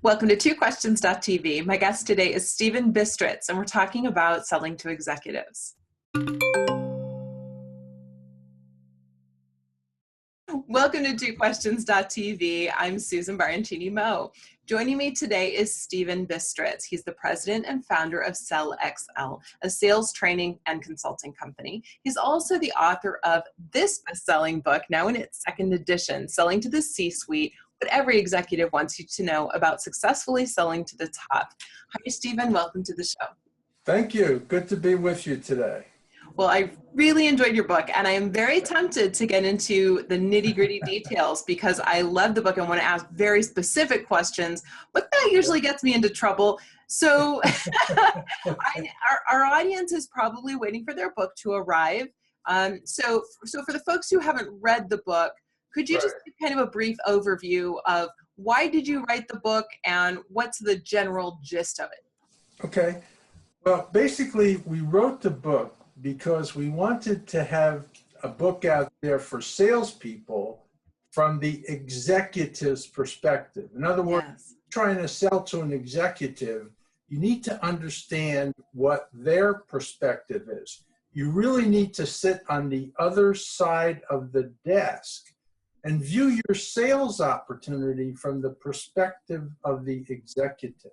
Welcome to twoquestions.tv. My guest today is Stephen Bistritz, and we're talking about selling to executives. Welcome to twoquestions.tv. I'm Susan Baroncini-Moe. Joining me today is Stephen Bistritz. He's the president and founder of SellXL, a sales training and consulting company. He's also the author of this best-selling book, now in its second edition, Selling to the C-Suite, What Every Executive Wants You to Know About Successfully Selling to the Top. Hi, Stephen. Welcome to the show. Thank you. Good to be with you today. Well, I really enjoyed your book, and I am very tempted to get into the nitty-gritty details because I love the book and want to ask very specific questions, but that usually gets me into trouble. So our audience is probably waiting for their book to arrive. So for the folks who haven't read the book, could you just give kind of a brief overview of why did you write the book and what's the general gist of it? Okay. Well, basically, we wrote the book because we wanted to have a book out there for salespeople from the executive's perspective. In other words, trying to sell to an executive, you need to understand what their perspective is. You really need to sit on the other side of the desk and view your sales opportunity from the perspective of the executive.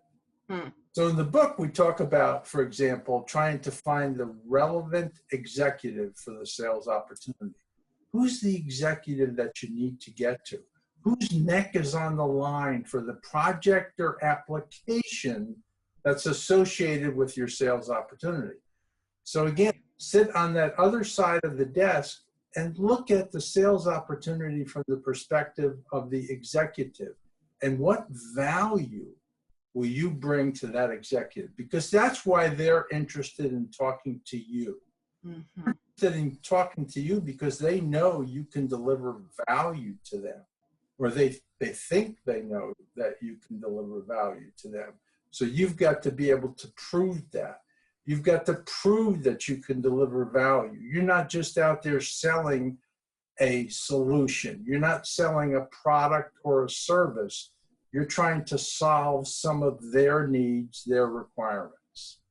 So in the book, we talk about, for example, trying to find the relevant executive for the sales opportunity. Who's the executive that you need to get to? Whose neck is on the line for the project or application that's associated with your sales opportunity? So again, sit on that other side of the desk and look at the sales opportunity from the perspective of the executive and what value will you bring to that executive? Because that's why they're interested in talking to you. They're interested in talking to you because they know you can deliver value to them, or they think they know that you can deliver value to them. So you've got to be able to prove that. You've got to prove that you can deliver value. You're not just out there selling a solution. You're not selling a product or a service. You're trying to solve some of their needs, their requirements.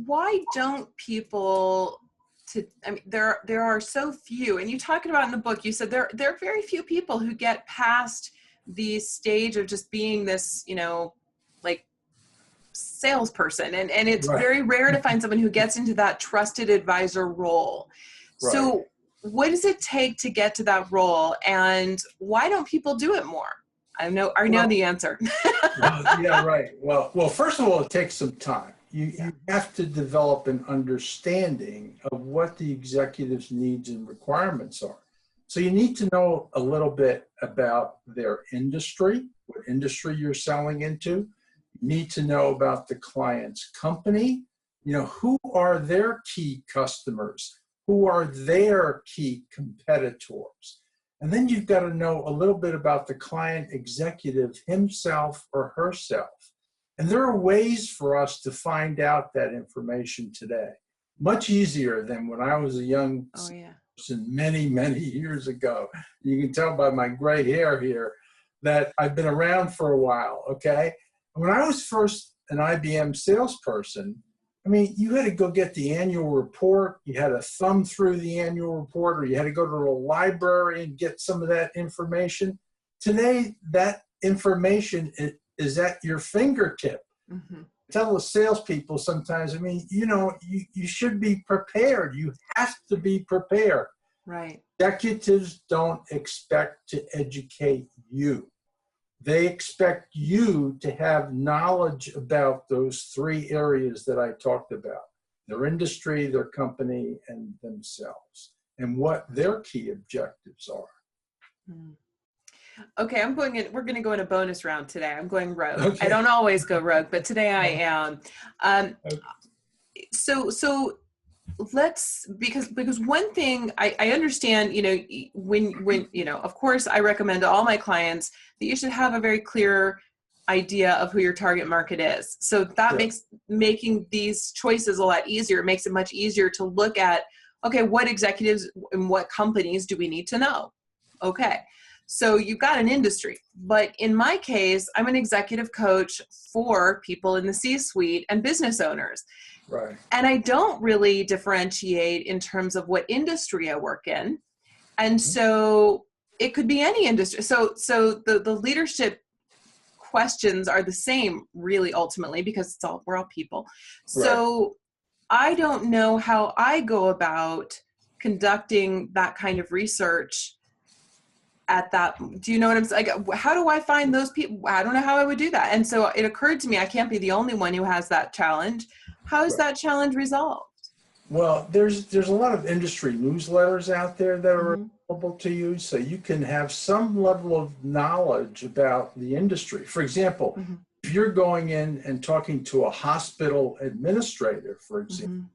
Why don't people, there are so few, and you talked about in the book, you said there are very few people who get past the stage of just being this, like salesperson. And it's very rare to find someone who gets into that trusted advisor role. So what does it take to get to that role, and why don't people do it more? I know the answer. Well, first of all, it takes some time. You have to develop an understanding of what the executive's needs and requirements are. So you need to know a little bit about their industry, what industry you're selling into. You need to know about the client's company. Who are their key customers? Who are their key competitors? And then you've got to know a little bit about the client executive himself or herself. And there are ways for us to find out that information today. Much easier than when I was a young person many, many years ago. You can tell by my gray hair here that I've been around for a while, okay? When I was first an IBM salesperson, you had to go get the annual report, you had to thumb through the annual report, or you had to go to a library and get some of that information. Today, that information is at your fingertip. I tell the salespeople sometimes, you should be prepared. You have to be prepared. Right. Executives don't expect to educate you. They expect you to have knowledge about those three areas that I talked about: their industry, their company, and themselves, and what their key objectives are. Okay, we're going to go in a bonus round today. I'm going rogue. Okay. I don't always go rogue, but today I am. So let's, because one thing I understand, when of course I recommend to all my clients that you should have a very clear idea of who your target market is. So that makes making these choices a lot easier. It makes it much easier to look at, okay, what executives and what companies do we need to know? Okay. So you've got an industry, but in my case, I'm an executive coach for people in the C-suite and business owners. Right. And I don't really differentiate in terms of what industry I work in. And so it could be any industry. So the leadership questions are the same, really, ultimately, because we're all people. So I don't know how I go about conducting that kind of research at that. Do you know what I'm saying? Like, how do I find those people? I don't know how I would do that. And so it occurred to me, I can't be the only one who has that challenge. How is that challenge resolved? Well, there's a lot of industry newsletters out there that are available to you, so you can have some level of knowledge about the industry. For example, if you're going in and talking to a hospital administrator, for example,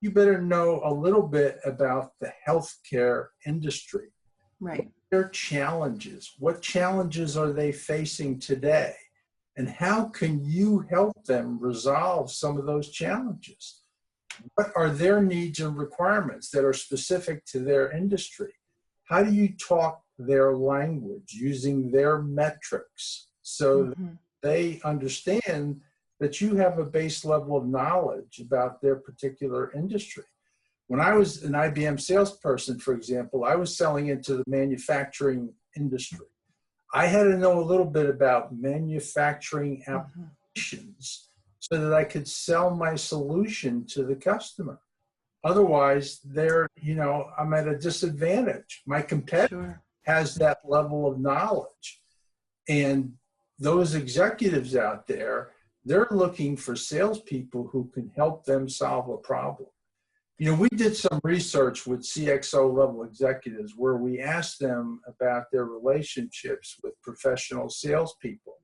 you better know a little bit about the healthcare industry. Right. What are their challenges? What challenges are they facing today? And how can you help them resolve some of those challenges? What are their needs and requirements that are specific to their industry? How do you talk their language using their metrics so that they understand that you have a base level of knowledge about their particular industry? When I was an IBM salesperson, for example, I was selling into the manufacturing industry. I had to know a little bit about manufacturing applications so that I could sell my solution to the customer. Otherwise, I'm at a disadvantage. My competitor has that level of knowledge. And those executives out there, they're looking for salespeople who can help them solve a problem. We did some research with CXO level executives where we asked them about their relationships with professional salespeople.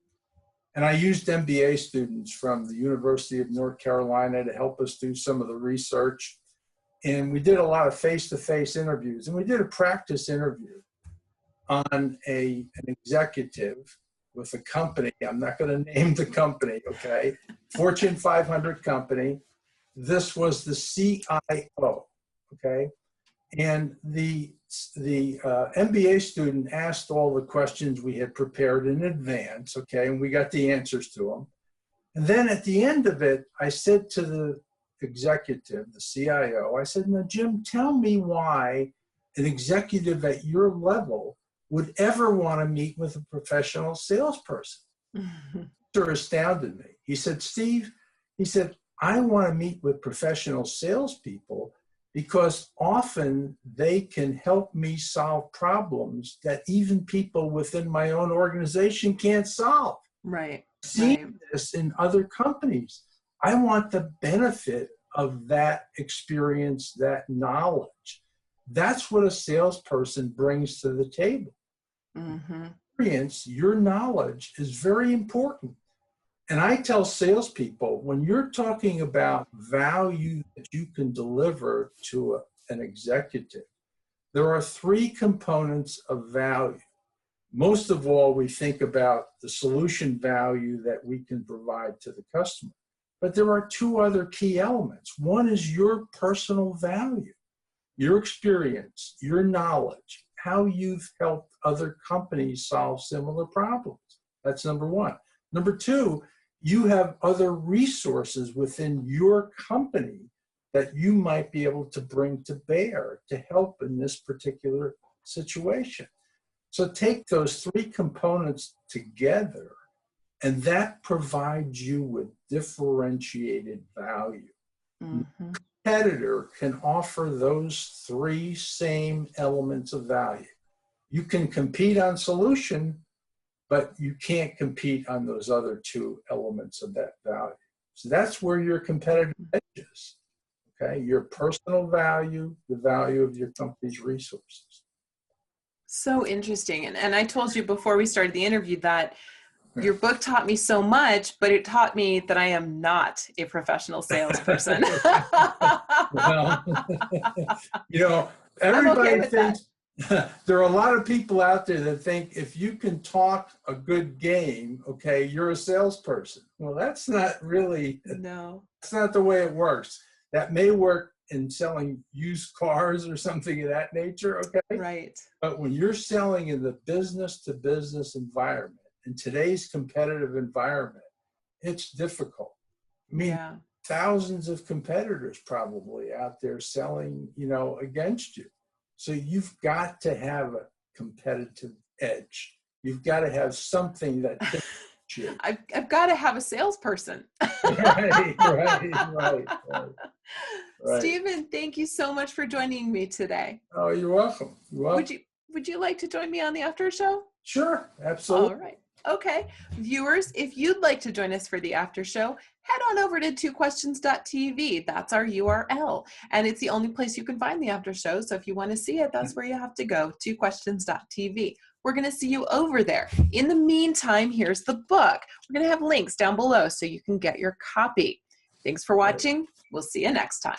And I used MBA students from the University of North Carolina to help us do some of the research. And we did a lot of face-to-face interviews. And we did a practice interview on an executive with a company. I'm not going to name the company, okay? Fortune 500 company. This was the CIO, okay? And the MBA student asked all the questions we had prepared in advance, okay? And we got the answers to them. And then at the end of it, I said to the executive, the CIO, I said, now, Jim, tell me why an executive at your level would ever want to meet with a professional salesperson. It astounded me. He said, Steve, I want to meet with professional salespeople because often they can help me solve problems that even people within my own organization can't solve. Right. I've seen this in other companies. I want the benefit of that experience, that knowledge. That's what a salesperson brings to the table. Experience, your knowledge is very important. And I tell salespeople, when you're talking about value that you can deliver to an executive, there are three components of value. Most of all, we think about the solution value that we can provide to the customer. But there are two other key elements. One is your personal value, your experience, your knowledge, how you've helped other companies solve similar problems. That's number one. Number two, you have other resources within your company that you might be able to bring to bear to help in this particular situation. So take those three components together, and that provides you with differentiated value. Mm-hmm. The competitor can offer those three same elements of value. You can compete on solution, but you can't compete on those other two elements of that value. So that's where your competitive edge is, okay? Your personal value, the value of your company's resources. So interesting. And I told you before we started the interview that your book taught me so much, but it taught me that I am not a professional salesperson. Well, everybody thinks, there are a lot of people out there that think if you can talk a good game, okay, you're a salesperson. Well, that's not really, that's not the way it works. That may work in selling used cars or something of that nature, okay? Right. But when you're selling in the business to business environment, in today's competitive environment, it's difficult. I mean, Yeah. thousands of competitors probably out there selling, against you. So you've got to have a competitive edge. You've got to have something that differentiates you. I've got to have a salesperson. Right. Stephen, thank you so much for joining me today. Oh, you're welcome. Would you like to join me on the after show? Sure, absolutely. All right. Okay. Viewers, if you'd like to join us for the after show, head on over to twoquestions.tv. That's our URL. And it's the only place you can find the after show. So if you want to see it, that's where you have to go, twoquestions.tv. We're going to see you over there. In the meantime, here's the book. We're going to have links down below so you can get your copy. Thanks for watching. We'll see you next time.